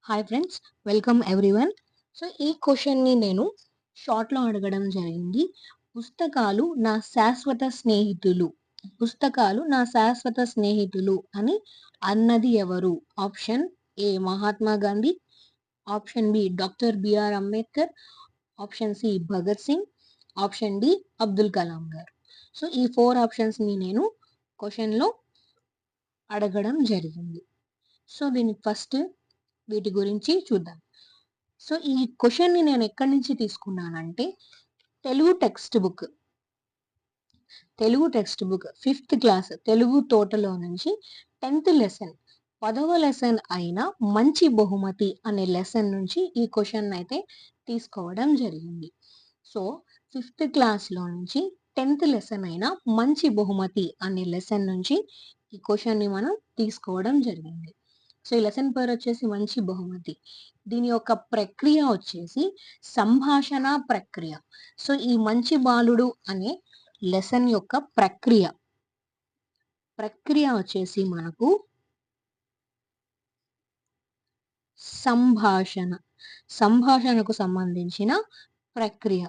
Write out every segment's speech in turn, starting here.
Hi friends, welcome everyone. So ఈ క్వశ్చన్ని నేను షార్ట్లో అడగడం జరిగింది. పుస్తకాలు నా శాశ్వత స్నేహితులు పుస్తకాలు నా శాశ్వత స్నేహితులు అని అన్నది ఎవరు? Option A Mahatma Gandhi, option B doctor BR Ambedkar, option C Bhagat Singh, option D Abdul Kalam గారు. సో ఈ 4 ఆప్షన్స్ని నేను క్వశ్చన్లో అడగడం జరిగింది. సో దీనికి ఫస్ట్ వీటి గురించి చూద్దాం. సో ఈ క్వశ్చన్ని నేను ఎక్కడి నుంచి తీసుకున్నానంటే Telugu text book 5th class Telugu తోటలో నుంచి 10th లెసన్ 10వ లెసన్ అయిన మంచి బహుమతి అనే లెసన్ నుంచి ఈ క్వశ్చన్ అయితే తీసుకోవడం జరిగింది. సో 5th క్లాస్లో నుంచి 10th లెసన్ అయిన మంచి బహుమతి అనే లెసన్ నుంచి ఈ క్వశ్చన్ని మనం తీసుకోవడం జరిగింది. సో ఈ లెసన్ పేరు వచ్చేసి మంచి బహుమతి. దీని యొక్క ప్రక్రియ వచ్చేసి సంభాషణ ప్రక్రియ. సో ఈ మంచి బాలుడు అనే లెసన్ యొక్క ప్రక్రియ వచ్చేసి మనకు సంభాషణకు సంబంధించిన ప్రక్రియ.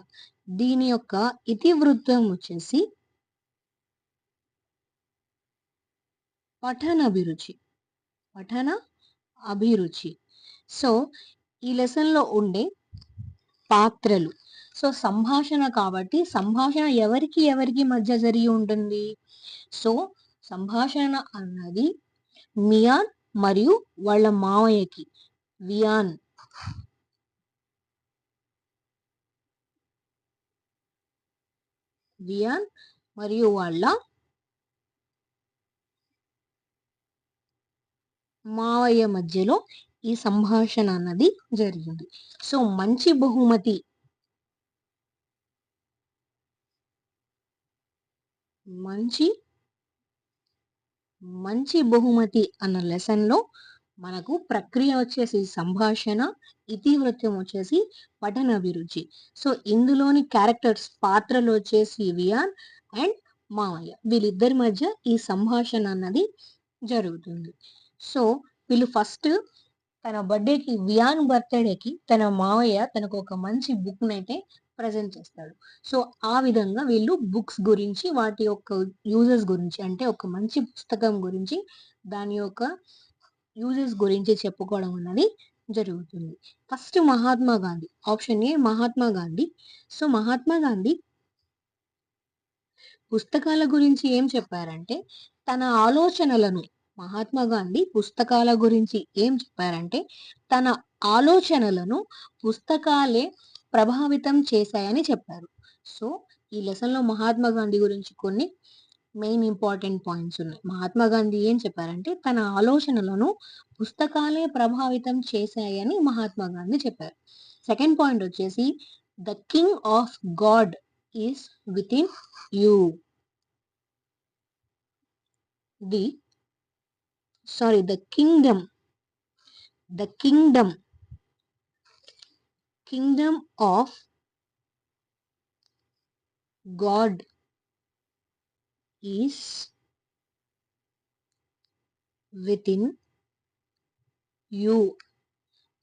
దీని యొక్క ఇతివృత్తం వచ్చేసి పఠన అభిరుచి. సో ఈ లెసన్లో ఉండే పాత్రలు. సో సంభాషణ కాబట్టి సంభాషణ ఎవరికి మధ్య జరిగి ఉంటుంది? సో సంభాషణ అన్నది మియాన్ మరియు వాళ్ళ మావయ్యకి, వియాన్ మరియు వాళ్ళ మావయ్య మధ్యలో ఈ సంభాషణ అన్నది జరిగింది. సో మంచి బహుమతి అన్న లెసన్లో మనకు ప్రక్రియ వచ్చేసి సంభాషణ, ఇతివృత్తం వచ్చేసి పఠన అభిరుచి. సో ఇందులోని క్యారెక్టర్స్ పాత్రలు వచ్చేసి వియాన్ అండ్ మావయ్య, వీళ్ళిద్దరి మధ్య ఈ సంభాషణ అన్నది జరుగుతుంది. సో వీళ్ళు ఫస్ట్ తన బర్త్డేకి, వియాన్ బర్త్డేకి తన మావయ్య తనకు ఒక మంచి బుక్ అయితే ప్రజెంట్ చేస్తాడు. సో ఆ విధంగా వీళ్ళు బుక్స్ గురించి, వాటి యొక్క యూజెస్ గురించి, అంటే ఒక మంచి పుస్తకం గురించి, దాని యొక్క యూజెస్ గురించి చెప్పుకోవడం అన్నది జరుగుతుంది. First Mahatma Gandhi, option A Mahatma Gandhi. So Mahatma Gandhi పుస్తకాల గురించి ఏం చెప్పారంటే తన ఆలోచనలను మహాత్మా గాంధీ పుస్తకాల గురించి ఏం చెప్పారంటే తన ఆలోచనలను పుస్తకాలే ప్రభావితం చేశాయని చెప్పారు. సో ఈ లెసన్లో మహాత్మా గాంధీ గురించి కొన్ని మెయిన్ ఇంపార్టెంట్ పాయింట్స్ ఉన్నాయి. మహాత్మా గాంధీ ఏం చెప్పారంటే తన ఆలోచనలను పుస్తకాలే ప్రభావితం చేశాయని మహాత్మా గాంధీ చెప్పారు. సెకండ్ పాయింట్ వచ్చేసి the king of God is with in you. the kingdom of God is within you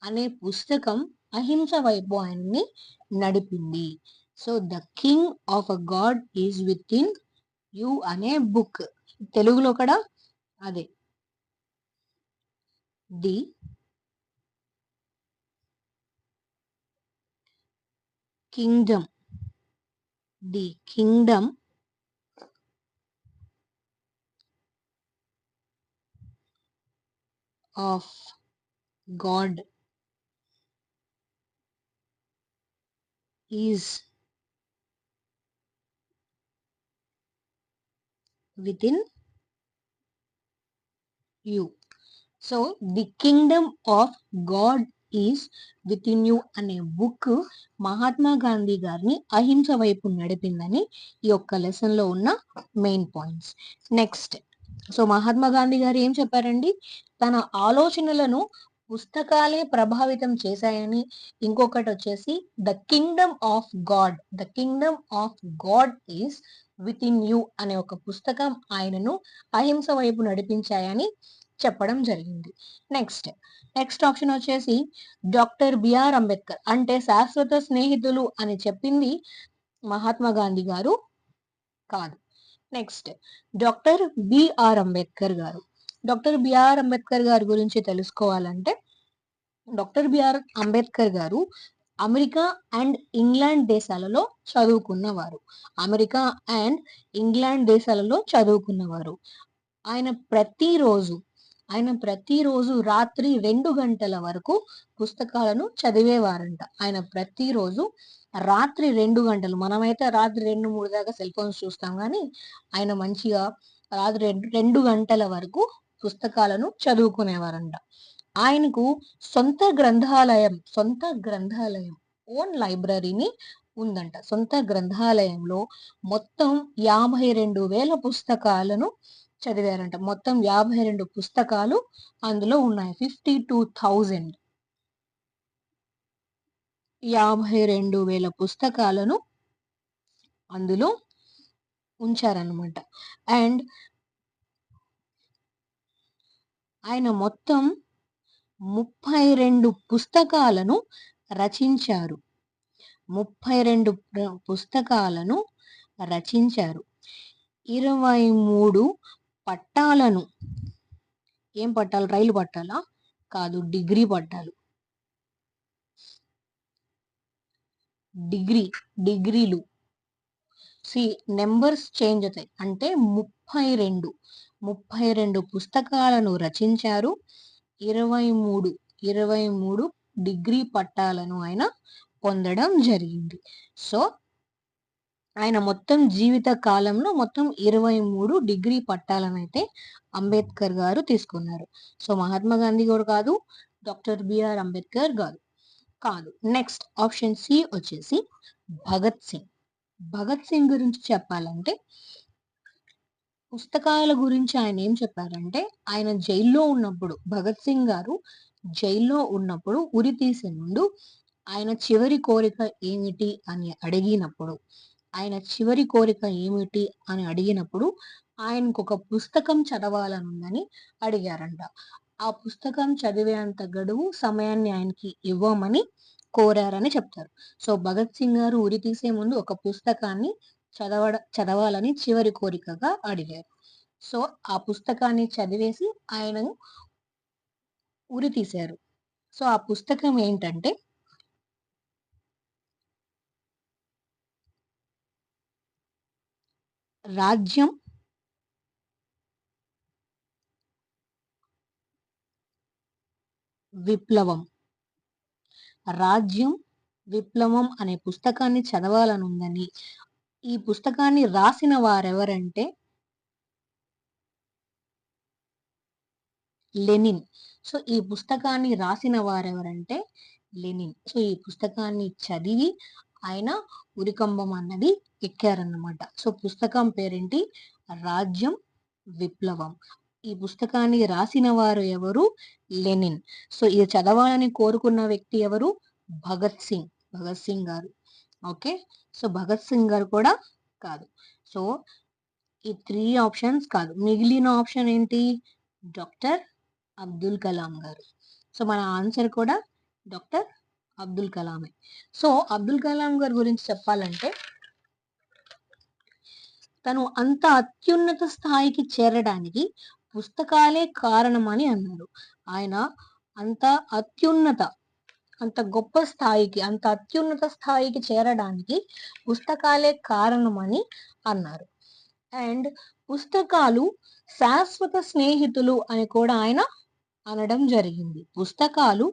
అనే పుస్తకం అహింస వైపు ఆయన్ని నడిపింది. So the king of a God is within you అనే బుక్, తెలుగులో కూడా అదే the kingdom of God is within you. So the kingdom of God is within you అనే బుక్ మహాత్మా గాంధీ గారిని అహింస వైపు నడిపిందని ఈ యొక్క లెసన్లో ఉన్న main points. Next, so Mahatma Gandhi గారు ఏం చెప్పారండి? తన ఆలోచనలను పుస్తకాలే ప్రభావితం చేశాయని. ఇంకొకటి వచ్చేసి the Kingdom of God is within you అనే ఒక పుస్తకం ఆయనను అహింస వైపు నడిపించాయని చెప్పడం జరిగింది. నెక్స్ట్, నెక్స్ట్ ఆప్షన్ వచ్చేసి డాక్టర్ బిఆర్ అంబేద్కర్. అంటే శాశ్వత స్నేహితులు అని చెప్పింది మహాత్మా గాంధీ గారు కాదు. నెక్స్ట్, డాక్టర్ బిఆర్ అంబేద్కర్ గారు. డాక్టర్ బిఆర్ అంబేద్కర్ గారి గురించి తెలుసుకోవాలంటే డాక్టర్ బిఆర్ అంబేద్కర్ గారు అమెరికా అండ్ ఇంగ్లాండ్ దేశాలలో చదువుకున్నవారు. అమెరికా అండ్ ఇంగ్లాండ్ దేశాలలో చదువుకున్నవారు. ఆయన ప్రతిరోజు ఆయన ప్రతిరోజు రాత్రి 2 గంటల వరకు పుస్తకాలను చదివేవారంట. ఆయన ప్రతిరోజు రాత్రి 2 గంటలు, మనమైతే రాత్రి 2, 3 దాకా సెల్ ఫోన్స్ చూస్తాం కానీ ఆయన మంచిగా రాత్రి 2 గంటల వరకు పుస్తకాలను చదువుకునేవారంట. ఆయనకు సొంత గ్రంథాలయం ఓన్ లైబ్రరీని ఉందంట. సొంత గ్రంథాలయంలో మొత్తం 52,000 పుస్తకాలను చదివారంట. మొత్తం 52 పుస్తకాలు అందులో ఉన్నాయి. 52,000 52,000 పుస్తకాలను అందులో ఉంచారన్నమాట. అండ్ ఆయన మొత్తం 32 పుస్తకాలను రచించారు. 32 పుస్తకాలను రచించారు. 23 పట్టాలను, ఏం పట్టాలు? రైలు పట్టాలా? కాదు, డిగ్రీ పట్టాలు. డిగ్రీలు. నెంబర్స్ చేంజ్ అవుతాయి. అంటే 32 పుస్తకాలను రచించారు. 23 డిగ్రీ పట్టాలను ఆయన పొందడం జరిగింది. సో ఆయన మొత్తం జీవిత కాలంలో మొత్తం 23 డిగ్రీ పట్టాలను అయితే అంబేద్కర్ గారు తీసుకున్నారు. సో మహాత్మా గాంధీ కూడా కాదు, డాక్టర్ బిఆర్ అంబేద్కర్ కాదు. నెక్స్ట్ ఆప్షన్ సి వచ్చేసి భగత్ సింగ్. భగత్ సింగ్ గురించి చెప్పాలంటే పుస్తకాల గురించి ఆయన ఏం చెప్పారంటే, ఆయన జైల్లో ఉన్నప్పుడు, భగత్ సింగ్ గారు జైల్లో ఉన్నప్పుడు ఉరి తీసే ముందు ఆయన చివరి కోరిక ఏమిటి అని అడిగినప్పుడు ఆయనకు ఒక పుస్తకం చదవాలనుందని అడిగారంట. ఆ పుస్తకం చదివేంత గడువు సమయాన్ని ఆయనకి ఇవ్వమని కోరారని చెప్తారు. సో భగత్ సింగ్ గారు ఉరి తీసే ముందు ఒక పుస్తకాన్ని చదవాలని చివరి కోరికగా అడిగారు. సో ఆ పుస్తకాన్ని చదివేసి ఆయన ఉరి తీశారు. సో ఆ పుస్తకం ఏంటంటే రాజ్యం, విప్లవం. రాజ్యం, విప్లవం అనే పుస్తకాన్ని చదవాలనుందని, ఈ పుస్తకాన్ని రాసిన వారెవరంటే లెనిన్. సో ఈ పుస్తకాన్ని రాసిన వారెవరంటే లెనిన్. సో ఈ పుస్తకాన్ని చదివి ఆయన ఉరికంబం అన్నది ఎక్కారన్నమాట. సో పుస్తకం పేరేంటి? రాజ్యం, విప్లవం. ఈ పుస్తకాన్ని రాసిన వారు ఎవరు? లెనిన్. సో ఇది చదవాలని కోరుకున్న వ్యక్తి ఎవరు? భగత్ సింగ్ గారు. ఓకే, సో భగత్ సింగ్ గారు కూడా కాదు. సో ఈ 3 ఆప్షన్స్ కాదు. మిగిలిన ఆప్షన్ ఏంటి? డాక్టర్ అబ్దుల్ కలాం గారు. సో మన ఆన్సర్ కూడా డాక్టర్ అబ్దుల్ కలామే. సో అబ్దుల్ కలాం గారి గురించి చెప్పాలంటే తను అంత అత్యున్నత స్థాయికి చేరడానికి పుస్తకాలే కారణమని అన్నారు. ఆయన అంత అత్యున్నత స్థాయికి చేరడానికి పుస్తకాలే కారణమని అన్నారు. అండ్ పుస్తకాలు శాశ్వత స్నేహితులు అని కూడా ఆయన అనడం జరిగింది. పుస్తకాలు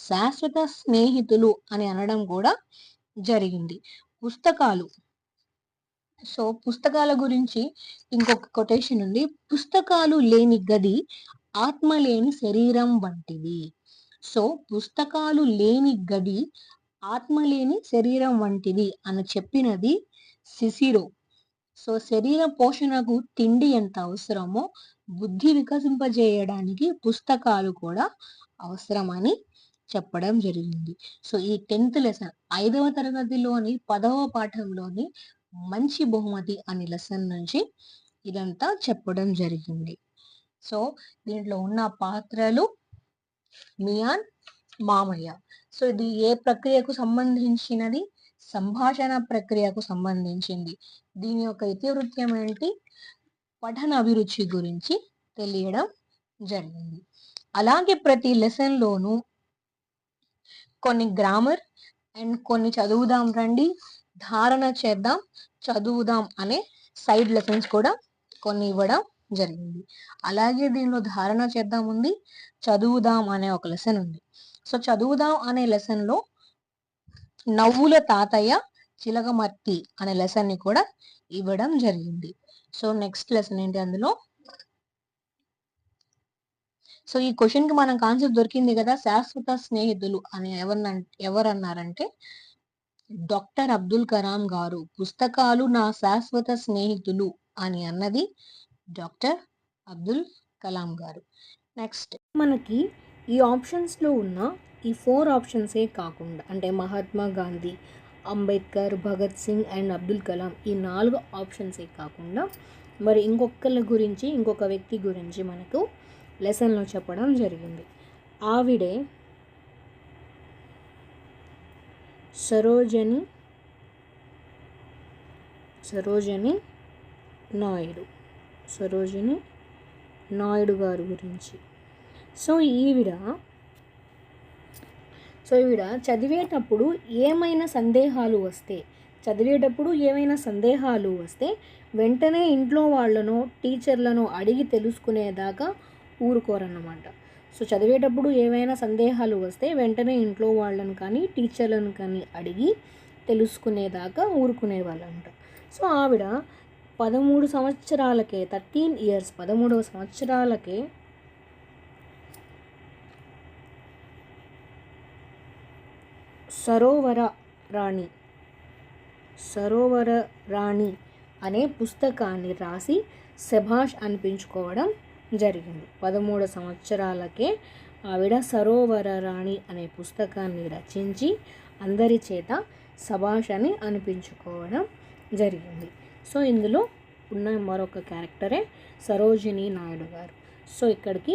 శాశ్వత స్నేహితులు అని అనడం కూడా జరిగింది. పుస్తకాల గురించి ఇంకొక కొటేషన్ ఉంది. పుస్తకాలు లేని గది ఆత్మ లేని శరీరం వంటిది. సో పుస్తకాలు లేని గది ఆత్మ లేని శరీరం వంటిది అని చెప్పినది సిసిరో. సో శరీర పోషణకు తిండి ఎంత అవసరమో బుద్ధి వికసింపజేయడానికి పుస్తకాలు కూడా అవసరమని చెప్పడం జరిగింది. సో ఈ 10th లెసన్ 5వ తరగతిలోని 10వ పాఠంలోని మంచి బహుమతి అనే లెసన్ నుంచి ఇదంతా చెప్పడం జరిగింది. సో దీంట్లో ఉన్న పాత్రలు మియాన్, మామయ్య. సో ఇది ఏ ప్రక్రియకు సంబంధించినది? సంభాషణ ప్రక్రియకు సంబంధించింది. దీని యొక్క ఇతివృత్తం ఏంటి? పఠన అభిరుచి గురించి తెలియడం జరిగింది. అలాగే ప్రతి లెసన్ లోనూ కొన్ని గ్రామర్ అండ్ కొన్ని చదువుదాం రండి, ధారణ చేద్దాం, చదువుదాం అనే సైడ్ లెసన్స్ కూడా కొన్ని ఇవ్వడం జరిగింది. అలాగే దీనిలో ధారణ చేద్దాం ఉంది, చదువుదాం అనే ఒక లెసన్ ఉంది. సో చదువుదాం అనే లెసన్ లో నవ్వుల తాతయ్య చిలకమర్తి అనే లెసన్ ని కూడా ఇవ్వడం జరిగింది. సో నెక్స్ట్ లెసన్ ఏంటి అందులో? సో ఈ క్వశ్చన్ కి మనకు ఆన్సర్ దొరికింది కదా, శాశ్వత స్నేహితులు అని ఎవరన్నారంటే డాక్టర్ అబ్దుల్ కలాం గారు. పుస్తకాలు నా శాశ్వత స్నేహితులు అని అన్నది డాక్టర్ అబ్దుల్ కలాం గారు. నెక్స్ట్ మనకి ఈ ఆప్షన్స్ లో ఉన్న ఈ 4 ఆప్షన్సే కాకుండా, అంటే మహాత్మా గాంధీ, అంబేద్కర్, భగత్ సింగ్ అండ్ అబ్దుల్ కలాం, ఈ 4 ఆప్షన్సే కాకుండా మరి ఇంకొక వ్యక్తి గురించి మనకు లెసన్లో చెప్పడం జరిగింది. ఆవిడే సరోజిని నాయుడు గారి గురించి. సో ఈవిడ చదివేటప్పుడు ఏమైనా సందేహాలు వస్తే వెంటనే ఇంట్లో వాళ్ళనో టీచర్లను అడిగి తెలుసుకునేదాకా ఊరుకోరన్నమాట. సో చదివేటప్పుడు ఏమైనా సందేహాలు వస్తే వెంటనే ఇంట్లో వాళ్ళని కానీ టీచర్లను కానీ అడిగి తెలుసుకునేదాకా ఊరుకునేవాళ్ళంట. సో ఆవిడ 13 సంవత్సరాలకే 13వ సంవత్సరాలకే సరోవర రాణి అనే పుస్తకాన్ని రాసి శభాష్ అనిపించుకోవడం జరిగింది. 13 సంవత్సరాలకే ఆవిడ సరోవర రాణి అనే పుస్తకాన్ని రచించి అందరి చేత శభాష్ అని అనిపించుకోవడం జరిగింది. సో ఇందులో ఉన్న మరొక క్యారెక్టరే సరోజిని నాయుడు గారు. సో ఇక్కడికి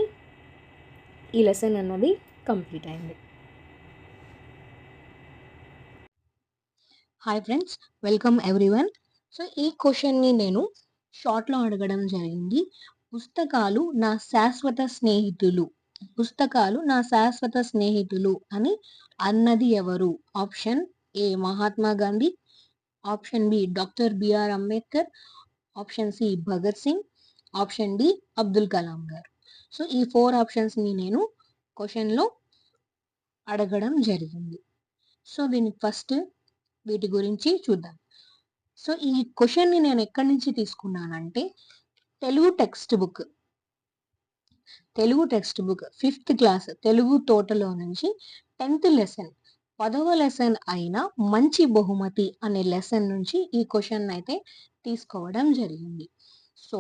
ఈ లెసన్ అన్నది కంప్లీట్ అయింది. Hi friends, welcome everyone. So ఈ క్వశ్చన్ని నేను షార్ట్లో అడగడం జరిగింది. పుస్తకాలు నా శాశ్వత స్నేహితులు అని అన్నది ఎవరు? Option A Mahatma Gandhi, option B doctor BR Ambedkar, option C Bhagat Singh, option D Abdul Kalam గారు. సో ఈ 4 ఆప్షన్స్ని నేను క్వశ్చన్లో అడగడం జరిగింది. సో దీనికి ఫస్ట్ వీటి గురించి చూద్దాం. సో ఈ క్వశ్చన్ని నేను ఎక్కడి నుంచి తీసుకున్నానంటే Telugu text book 5th class Telugu తోటలో నుంచి 10th లెసన్ 10వ లెసన్ అయిన మంచి బహుమతి అనే లెసన్ నుంచి ఈ క్వశ్చన్ అయితే తీసుకోవడం జరిగింది. సో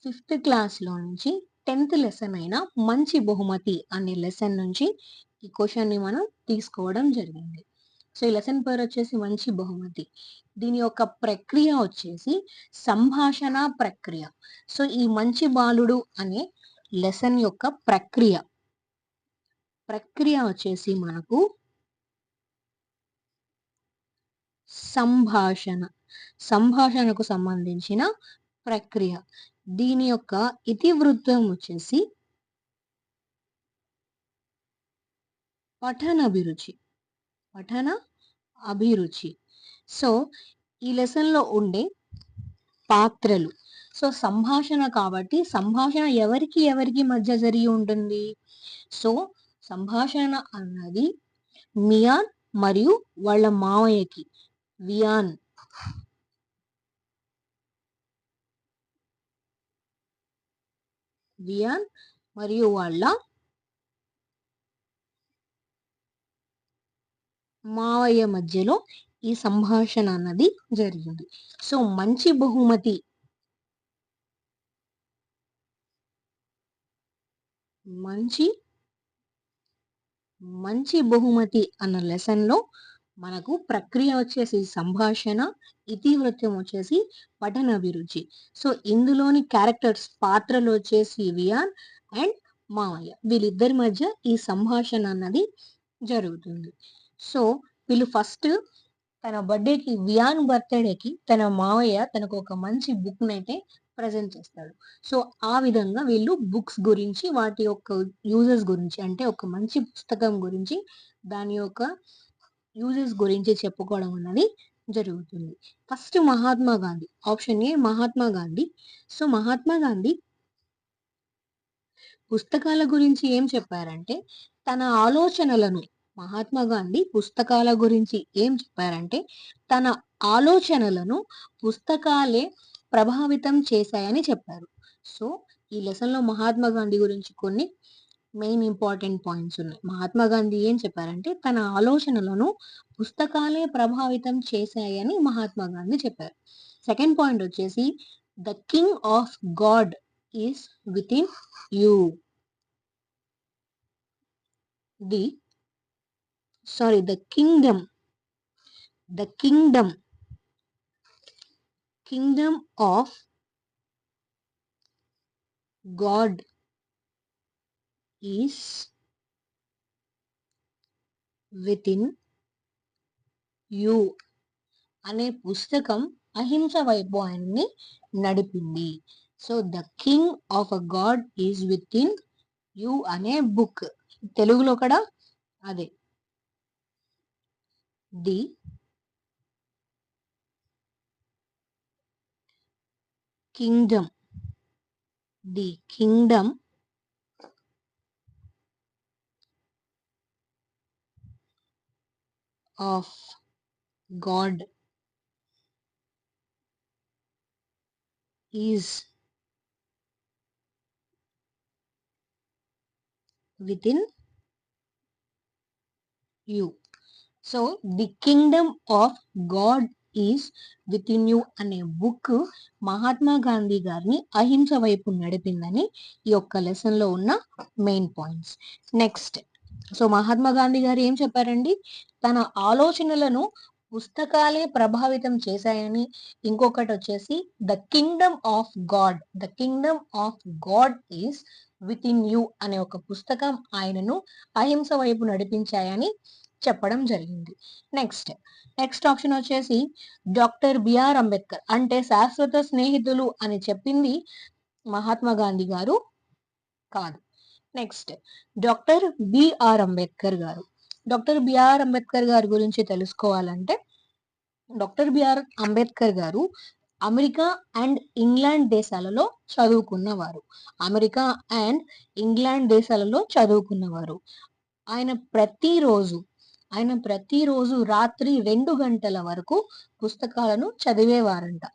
5th క్లాస్లో నుంచి 10th లెసన్ అయిన మంచి బహుమతి అనే లెసన్ నుంచి ఈ క్వశ్చన్ని మనం తీసుకోవడం జరిగింది. సో ఈ లెసన్ పేరు వచ్చేసి మంచి బహుమతి. దీని యొక్క ప్రక్రియ వచ్చేసి సంభాషణ ప్రక్రియ. సో ఈ మంచి బాలుడు అనే లెసన్ యొక్క ప్రక్రియ వచ్చేసి మనకు సంభాషణకు సంబంధించిన ప్రక్రియ. దీని యొక్క ఇతివృత్తం వచ్చేసి పఠన అభిరుచి. సో ఈ లెసన్ లో ఉండే పాత్రలు, సో సంభాషణ కాబట్టి సంభాషణ ఎవరికి మధ్య జరిగి ఉంటుంది? సో సంభాషణ అన్నది మియాన్ మరియు వాళ్ళ మావయ్యకి, వియాన్ మరియు వాళ్ళ మావయ్య మధ్యలో ఈ సంభాషణ అన్నది జరిగింది. సో మంచి బహుమతి అన్న లెసన్ లో మనకు ప్రక్రియ వచ్చేసి సంభాషణ, ఇతివృత్తం వచ్చేసి పఠనాభిరుచి. సో, ఇందులోని క్యారెక్టర్స్ పాత్రలు వచ్చేసి వియాన్ అండ్ మావయ్య. వీళ్ళిద్దరి మధ్య ఈ సంభాషణ అన్నది జరుగుతుంది. సో, వీళ్ళు ఫస్ట్ తన బర్త్‌డేకి వియాన్ బర్త్‌డేకి తన మావయ్య తనకు ఒక మంచి బుక్‌నైతే ప్రెజెంట్ చేస్తాడు. సో, ఆ విధంగా వీళ్ళు బుక్స్ గురించి వాటి యొక్క యూజెస్ గురించి అంటే ఒక మంచి పుస్తకం గురించి దాని యొక్క యూజెస్ గురించి చెప్పుకోవడం అన్నది జరుగుతుంది. First Mahatma Gandhi. Option A Mahatma Gandhi. So, Mahatma Gandhi పుస్తకాల గురించి ఏం చెప్పారంటే, తన ఆలోచనలను మహాత్మా గాంధీ పుస్తకాల గురించి ఏం చెప్పారంటే, తన ఆలోచనలను పుస్తకాలే ప్రభావితం చేశాయని చెప్పారు. సో, ఈ లెసన్‌లో మహాత్మా గాంధీ గురించి కొన్ని మెయిన్ ఇంపార్టెంట్ పాయింట్స్ ఉన్నాయి. మహాత్మా గాంధీ ఏం చెప్పారంటే, తన ఆలోచనలను పుస్తకాలే ప్రభావితం చేశాయని మహాత్మా గాంధీ చెప్పారు. సెకండ్ పాయింట్ వచ్చేసి, the king of God is within you. The the kingdom of God is within you అనే పుస్తకం అహింస వైపు ఆయన్ని నడిపింది. So, the king of a God is within you అనే బుక్. తెలుగులో కూడా అదే the kingdom of God is within you. So, the kingdom of God is within you అనే బుక్ మహాత్మా గాంధీ గారిని అహింస వైపు నడిపిందని ఈ యొక్క లెసన్ లో ఉన్న main points. Next, so Mahatma Gandhi గారు ఏం చెప్పారండి, తన ఆలోచనలను పుస్తకాలే ప్రభావితం చేశాయని. ఇంకొకటి వచ్చేసి the Kingdom of God is within you అనే ఒక పుస్తకం ఆయనను అహింస వైపు నడిపించాయని చెప్పడం జరిగింది. నెక్స్ట్ ఆప్షన్ వచ్చేసి డాక్టర్ బిఆర్ అంబేద్కర్ అంటే శాశ్వత స్నేహితులు అని చెప్పింది మహాత్మా గాంధీ గారు కాదు. నెక్స్ట్, డాక్టర్ బిఆర్ అంబేద్కర్ గారు. డాక్టర్ బిఆర్ అంబేద్కర్ గారి గురించి తెలుసుకోవాలంటే, డాక్టర్ బిఆర్ అంబేద్కర్ గారు అమెరికా అండ్ ఇంగ్లాండ్ దేశాలలో చదువుకున్నవారు. ఆయన ప్రతిరోజు రాత్రి 2 గంటల వరకు పుస్తకాలను చదివేవారంట.